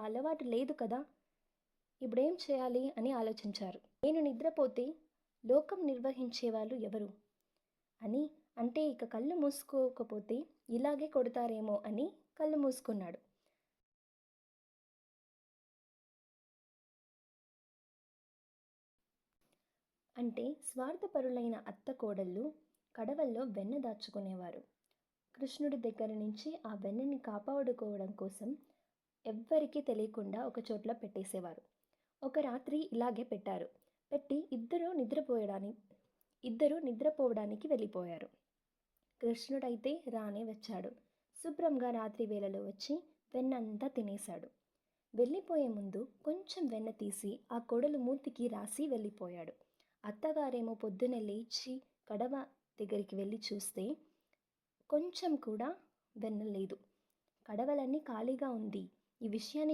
అలవాటు లేదు కదా, ఇప్పుడేం చేయాలి అని ఆలోచించారు. నేను నిద్రపోతే లోకం నిర్వహించేవాళ్ళు ఎవరు అని, అంటే ఇక కళ్ళు మూసుకోకపోతే ఇలాగే కొడతారేమో అని కళ్ళు మూసుకున్నాడు. అంటే స్వార్థపరులైన అత్త కోడళ్ళు కడవల్లో వెన్న దాచుకునేవారు. కృష్ణుడి దగ్గర నుంచి ఆ వెన్నని కాపాడుకోవడం కోసం ఎవ్వరికీ తెలియకుండా ఒక చోట్ల పెట్టేసేవారు. ఒక రాత్రి ఇలాగే పెట్టారు. పెట్టి ఇద్దరు నిద్రపోవడానికి వెళ్ళిపోయారు. కృష్ణుడైతే రానే వచ్చాడు. శుభ్రంగా రాత్రి వేళలో వచ్చి వెన్నంతా తినేశాడు. వెళ్ళిపోయే ముందు కొంచెం వెన్న తీసి ఆ కోడలు మూతికి రాసి వెళ్ళిపోయాడు. అత్తగారేమో పొద్దున్నే లేచి కడవ దగ్గరికి వెళ్ళి చూస్తే కొంచెం కూడా వెన్న లేదు. కడవలన్నీ ఖాళీగా ఉంది. ఈ విషయాన్ని